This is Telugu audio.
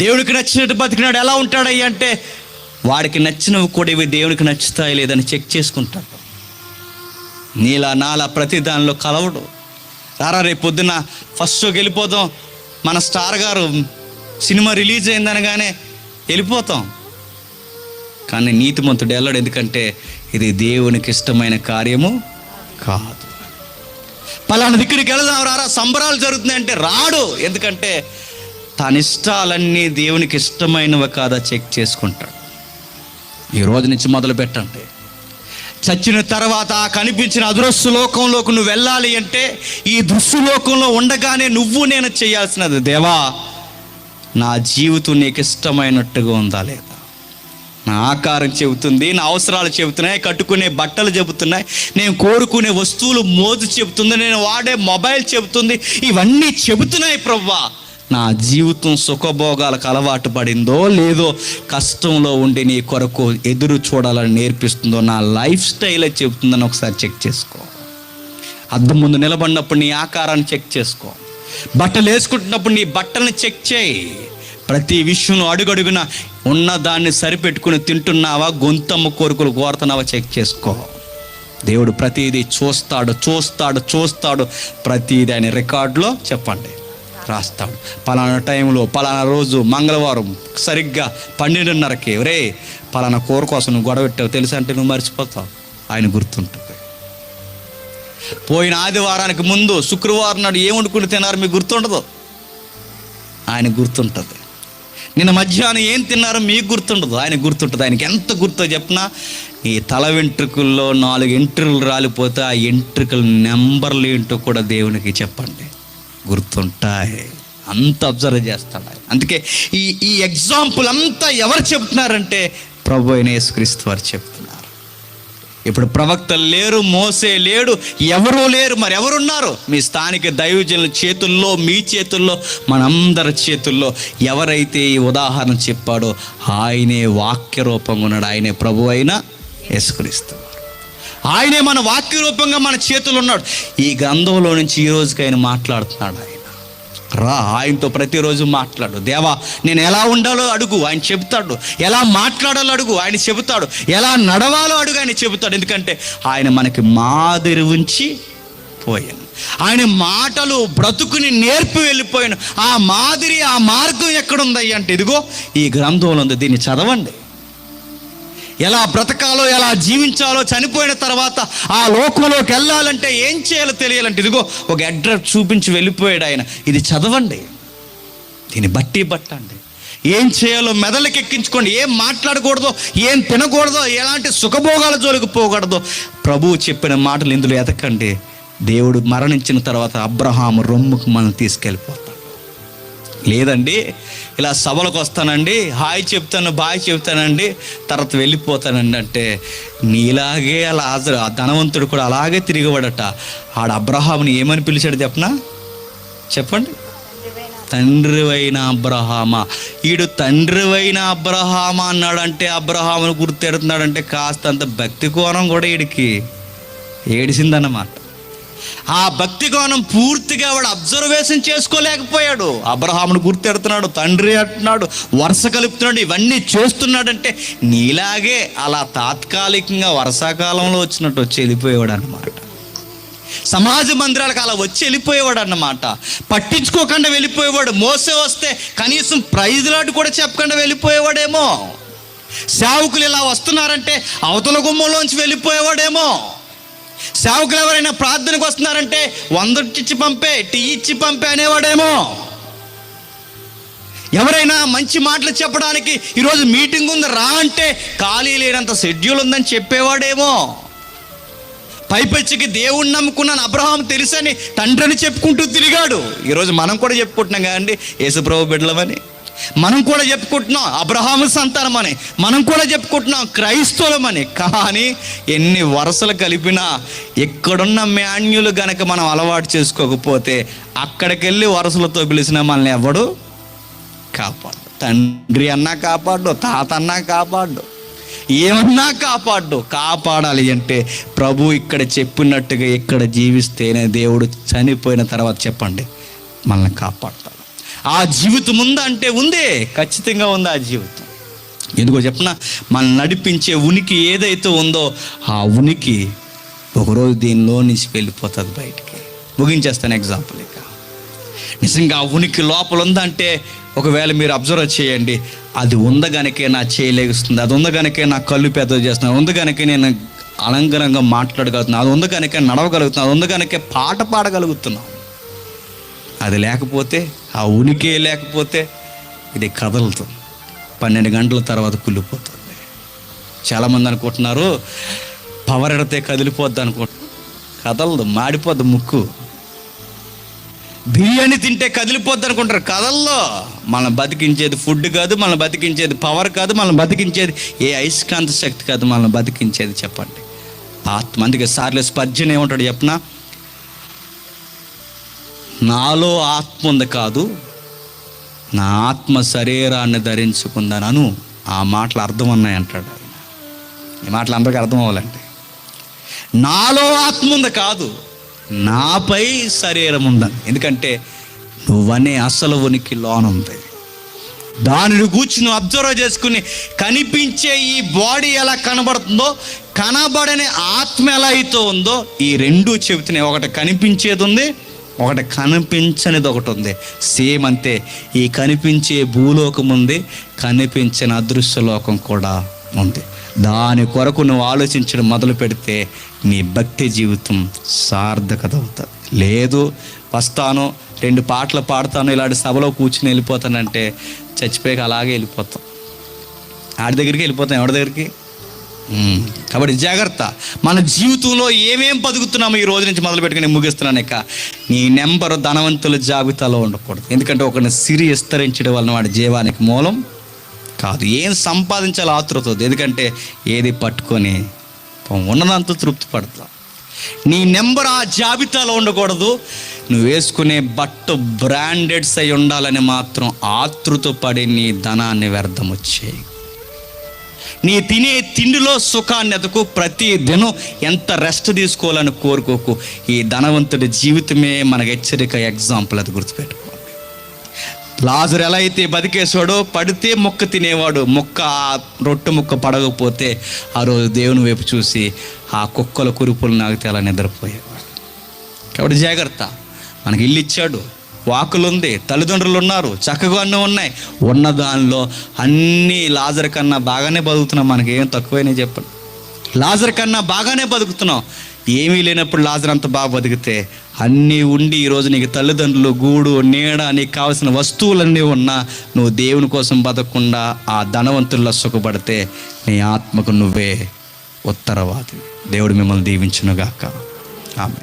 దేవునికి నచ్చినట్టు బతికినాడు ఎలా ఉంటాడయ్యా అంటే, వాడికి నచ్చినవి కూడా ఇవి దేవునికి నచ్చుతాయి లేదని చెక్ చేసుకుంటాడు. నీలా నాలా ప్రతి దానిలో కలవడు. రారా రేపు పొద్దున్న ఫస్ట్ షోకి వెళ్ళిపోతాం, మన స్టార్ గారు సినిమా రిలీజ్ అయిందనగానే వెళ్ళిపోతాం. కానీ నీతిమంతుడు వెళ్ళడు, ఎందుకంటే ఇది దేవునికి ఇష్టమైన కార్యము కాదు. పలానా దిక్కుడికి వెళదాం రారా, సంబరాలు జరుగుతున్నాయంటే రాడు, ఎందుకంటే తన ఇష్టాలన్నీ దేవునికి ఇష్టమైనవి కాదా చెక్ చేసుకుంటాడు. ఈ రోజు నుంచి మొదలు పెట్టండి. చచ్చిన తర్వాత కనిపించిన అదృశ్య లోకంలోకి నువ్వు వెళ్ళాలి అంటే, ఈ దృశ్య లోకంలో ఉండగానే నువ్వు నేను చేయాల్సినది, దేవా నా జీవితం నీకు ఇష్టమైనట్టుగా ఉందా లేదా, నా ఆకారం చెబుతుంది, నా అవసరాలు చెబుతున్నాయి, కట్టుకునే బట్టలు చెబుతున్నాయి, నేను కోరుకునే వస్తువులు మోజు చెబుతుంది, నేను వాడే మొబైల్ చెబుతుంది, ఇవన్నీ చెబుతున్నాయి ప్రభువా. నా జీవితం సుఖభోగాలకు అలవాటు పడిందో లేదో, కష్టంలో ఉండి నీ కొరకు ఎదురు చూడాలని నేర్పిస్తుందో, నా లైఫ్ స్టైలే చెబుతుందని ఒకసారి చెక్ చేసుకో. అద్దం ముందు నిలబడినప్పుడు నీ ఆకారాన్ని చెక్ చేసుకో. బట్టలు వేసుకుంటున్నప్పుడు నీ బట్టల్ని చెక్ చేయి. ప్రతి విషయంలో అడుగడుగున ఉన్నదాన్ని సరిపెట్టుకుని తింటున్నావా, గొంతమ్మ కోరికలు కోరుతున్నావా చెక్ చేసుకో. దేవుడు ప్రతిదీ చూస్తాడు చూస్తాడు చూస్తాడు, ప్రతిదీ ఆయన రికార్డులో చెప్పండి రాస్తాడు. పలానా టైంలో పలానా రోజు మంగళవారం సరిగ్గా 12:30కి రే పలానా కూర కోసం నువ్వు గొడవ పెట్టావు తెలుసా అంటే నువ్వు మర్చిపోతావు, ఆయన గుర్తుంటుంది. పోయిన ఆదివారానికి ముందు శుక్రవారం నాడు ఏం వండుకుని తిన్నారు మీకు గుర్తుండదు, ఆయన గుర్తుంటుంది. నిన్న మధ్యాహ్నం ఏం తిన్నారో మీకు గుర్తుండదు, ఆయన గుర్తుంటుంది. ఆయనకి ఎంత గుర్తో చెప్పినా, ఈ తల వెంట్రుకల్లో 4 ఎంట్రుకలు రాలిపోతే ఆ ఎంట్రుకల నెంబర్లు ఏంటో కూడా దేవునికి చెప్పండి, గుర్తుంటాయి. అంత అబ్జర్వ్ చేస్తాడు ఆయన. అందుకే ఈ ఎగ్జాంపుల్ అంతా ఎవరు చెప్తున్నారంటే ప్రభు అయిన యేసుక్రీస్తు వారు చెప్తున్నారు. ఇప్పుడు ప్రవక్తలు లేరు, మోసే లేడు, ఎవరూ లేరు, మరి ఎవరున్నారు? మీ స్థానిక దైవజనుల చేతుల్లో, మీ చేతుల్లో, మనందరి చేతుల్లో. ఎవరైతే ఈ ఉదాహరణ చెప్పాడో ఆయనే వాక్య రూపంగా ఉన్నాడు, ఆయనే ప్రభు అయిన యేసుక్రీస్తు. ఆయనే మన వాక్య రూపంగా మన చేతుల్లో ఉన్నాడు. ఈ గ్రంథంలో నుంచి ఈ రోజుకి ఆయన మాట్లాడుతున్నాడు. ఆయన రా, ఆయనతో ప్రతిరోజు మాట్లాడు. దేవా నేను ఎలా ఉండాలో అడుగు, ఆయన చెబుతాడు. ఎలా మాట్లాడాలో అడుగు, ఆయన చెబుతాడు. ఎలా నడవాలో అడుగు, ఆయన చెబుతాడు. ఎందుకంటే ఆయన మనకి మాదిరి ఉంచి పోయాను. ఆయన మాటలు బ్రతుకుని నేర్పి వెళ్ళిపోయాను. ఆ మాదిరి, ఆ మార్గం ఎక్కడుందయ్య అంటే ఇదిగో ఈ గ్రంథంలో ఉంది, దీన్ని చదవండి. ఎలా బ్రతకాలో, ఎలా జీవించాలో, చనిపోయిన తర్వాత ఆ లోకంలోకి వెళ్ళాలంటే ఏం చేయాలో తెలియాలంటే ఇదిగో ఒక అడ్రస్ చూపించి వెళ్ళిపోయాడు ఆయన. ఇది చదవండి, దీన్ని బట్టి పట్టండి. ఏం చేయాలో మెదళ్ళకి ఎక్కించుకోండి. ఏం మాట్లాడకూడదో, ఏం తినకూడదో, ఎలాంటి సుఖభోగాల జోలికి పోకూడదో ప్రభువు చెప్పిన మాటలు ఇందులో ఎతకండి. దేవుడు మరణించిన తర్వాత అబ్రహాము రొమ్ముకు మనం తీసుకెళ్ళిపోతాం. లేదండి ఇలా సభలకు వస్తానండి, హాయ్ చెప్తాను, బాయ్ చెప్తానండి, తర్వాత వెళ్ళిపోతానండి అంటే నీలాగే అలా ఆ ధనవంతుడు కూడా అలాగే తిరిగివాడట. ఆడ అబ్రహాముని ఏమని పిలిచాడు చెప్పండి, తండ్రివైన అబ్రహామా. ఈడు తండ్రివైన అబ్రహామా అన్నాడంటే, అబ్రహామును గుర్తెడుతున్నాడంటే కాస్తంత భక్తి కోణం కూడా వీడికి ఏడిసిందన్నమాట. ఆ భక్తి కోణం పూర్తిగా వాడు అబ్జర్వేషన్ చేసుకోలేకపోయాడు. అబ్రహామును గుర్తెడుతున్నాడు, తండ్రి అంటున్నాడు, వరుస కలుపుతున్నాడు, ఇవన్నీ చేస్తున్నాడంటే నీలాగే అలా తాత్కాలికంగా వర్షాకాలంలో వచ్చినట్టు వచ్చి వెళ్ళిపోయేవాడు అన్నమాట. సమాజ మందిరాలకు అలా వచ్చి వెళ్ళిపోయేవాడు అన్నమాట. పట్టించుకోకుండా వెళ్ళిపోయేవాడు. మోసే వస్తే కనీసం ప్రైజ్ లాట్ కూడా చెప్పకుండా వెళ్ళిపోయేవాడేమో. సేవకులు ఇలా వస్తున్నారంటే అవతల గుమ్మంలోంచి వెళ్ళిపోయేవాడేమో. సేవకులు ఎవరైనా ప్రార్థనకు వస్తున్నారంటే 100 ఇచ్చి పంపే, టీ ఇచ్చి పంపే అనేవాడేమో. ఎవరైనా మంచి మాటలు చెప్పడానికి ఈరోజు మీటింగ్ ఉంది రా అంటే ఖాళీ లేనంత షెడ్యూల్ ఉందని చెప్పేవాడేమో. పైపెచ్చికి దేవుణ్ణి నమ్ముకున్నాను, అబ్రహాం తెలుసని తండ్రిని చెప్పుకుంటూ తిరిగాడు. ఈరోజు మనం కూడా చెప్పుకుంటున్నాం కదండి యేసుప్రభు బిడ్డలమని. మనం కూడా చెప్పుకుంటున్నాం అబ్రహాము సంతానమని, మనం కూడా చెప్పుకుంటున్నాం క్రైస్తవులమని. కానీ ఎన్ని వరుసలు కలిపినా ఎక్కడున్న మాన్యులు గనక మనం అలవాటు చేసుకోకపోతే అక్కడికి వెళ్ళి వరుసలతో పిలిచిన మనల్ని ఎవడు కాపాడు. తండ్రి అన్నా కాపాడు, తాత అన్నా కాపాడు, ఏమన్నా కాపాడు. కాపాడాలి అంటే ప్రభు ఇక్కడ చెప్పినట్టుగా ఇక్కడ జీవిస్తేనే దేవుడు చనిపోయిన తర్వాత చెప్పండి మనల్ని కాపాడుతాడు. ఆ జీవితం ఉందా అంటే ఉందే, ఖచ్చితంగా ఉంది ఆ జీవితం. ఎందుకో చెప్పిన, మనం నడిపించే ఉనికి ఏదైతే ఉందో ఆ ఉనికి ఒకరోజు దీనిలో నుంచి వెళ్ళిపోతుంది బయటికి. ముగించేస్తాను ఎగ్జాంపుల్. ఇక నిజంగా ఆ ఉనికి లోపల ఉందంటే ఒకవేళ మీరు అబ్జర్వ్ చేయండి, అది ఉందగనకే నా చేయలేస్తుంది, అది ఉందగనకే నా కళ్ళు పెద్దది చేస్తున్నాను, ఉందగనకే నేను అలంకరంగా మాట్లాడగలుగుతున్నాను, అది ఉందగనకే నడవగలుగుతున్నాను, అది ఉందగనకే పాట పాడగలుగుతున్నాను. అది లేకపోతే, ఆ ఉనికి లేకపోతే ఇది కదలుతుంది, 12 గంటల తర్వాత కుళ్ళిపోతుంది. చాలామంది అనుకుంటున్నారు పవర్ ఎడితే కదిలిపోద్ది అనుకుంటున్నారు. కదలదు, మాడిపోద్ది ముక్కు. బిర్యానీ తింటే కదిలిపోద్ది అనుకుంటారు, కదల్లో. మనం బతికించేది ఫుడ్ కాదు, మనం బతికించేది పవర్ కాదు, మనం బతికించేది ఏ అయస్కాంత శక్తి కాదు, మనం బతికించేది చెప్పండి ఆత్మ. అందుకే చార్లెస్ స్పర్జన్ ఏమంటాడు చెప్పిన, నాలో ఆత్మ ఉంది కాదు, నా ఆత్మ శరీరాన్ని ధరించుకుందానను. ఆ మాటలు అర్థం ఉన్నాయి అంటాడు. ఈ మాటలు అందరికీ అర్థం అవ్వాలంటే, నాలో ఆత్మ ఉంది కాదు, నాపై శరీరం ఉందని. ఎందుకంటే నువ్వనే అసలు ఉనికి లోనుంది. దానిని గూర్చి నువ్వు అబ్జర్వ్ చేసుకుని, కనిపించే ఈ బాడీ ఎలా కనబడుతుందో, కనబడని ఆత్మ ఎలా అయితే ఉందో, ఈ రెండూ చెబుతున్నాయి. ఒకటి కనిపించేది ఉంది, ఒకటి కనిపించనిది ఒకటి ఉంది. సేమ్ అంతే, ఈ కనిపించే భూలోకం ఉంది, కనిపించిన అదృశ్య లోకం కూడా ఉంది. దాని కొరకు నువ్వు ఆలోచించడం మొదలు పెడితే నీ భక్తి జీవితం సార్థకత అవుతుంది. లేదు, వస్తాను 2 పాటలు పాడతాను, ఇలాంటి సభలో కూర్చుని వెళ్ళిపోతానంటే చచ్చిపోయాక అలాగే వెళ్ళిపోతాం. ఆడి దగ్గరికి వెళ్ళిపోతాం, ఎవరి దగ్గరికి. కాబట్టి జాగ్రత్త. మన జీవితంలో ఏమేం బతుకుతున్నామో ఈ రోజు నుంచి మొదలు పెట్టుకుని ముగిస్తున్నాను. ఇక నీ నెంబరు ధనవంతుల జాబితాలో ఉండకూడదు. ఎందుకంటే ఒకరిని సిరి విస్తరించడం వలన వాడి జీవానికి మూలం కాదు. ఏం సంపాదించాలో ఆతృత. ఎందుకంటే ఏది పట్టుకొని ఉన్నదంతా తృప్తి పడతాం. నీ నెంబర్ ఆ జాబితాలో ఉండకూడదు. నువ్వు వేసుకునే బట్ట బ్రాండెడ్స్ అయి ఉండాలని మాత్రం ఆతృత పడి నీ ధనాన్ని వ్యర్థం వచ్చేయి. నీ తినే తిండిలో సుఖాన్ని ఎతకు. ప్రతి దినం ఎంత రెస్ట్ తీసుకోవాలని కోరుకోకు. ఈ ధనవంతుడి జీవితమే మనకు హెచ్చరిక, ఎగ్జాంపుల్. అది గుర్తుపెట్టుకోండి. లాజరు ఎలా అయితే బతికేసాడో, పడితే మొక్క తినేవాడు, రొట్టె ముక్క పడకపోతే ఆ రోజు దేవుని వైపు చూసి ఆ కుక్కల కురుపులు నాగితే అలా నిద్రపోయేవాడు. కాబట్టి జాగ్రత్త. మనకి ఇల్లు ఇచ్చాడు, వాకులు ఉంది, తల్లిదండ్రులు ఉన్నారు, చక్కగా అన్నీ ఉన్నాయి. ఉన్న దానిలో అన్నీ లాజర్ కన్నా బాగానే బతుకుతున్నాం. మనకి ఏం తక్కువైనా చెప్పండి. లాజర్ కన్నా బాగానే బతుకుతున్నాం. ఏమీ లేనప్పుడు లాజర్ అంత బాగా బతికితే, అన్నీ ఉండి ఈరోజు నీకు తల్లిదండ్రులు, గూడు, నీడ, నీకు కావాల్సిన వస్తువులన్నీ ఉన్నా నువ్వు దేవుని కోసం బతకకుండా ఆ ధనవంతుల్లో సుఖపడితే నీ ఆత్మకు నువ్వే ఉత్తరవాది. దేవుడు మిమ్మల్ని దీవించునుగాక. ఆమేన్.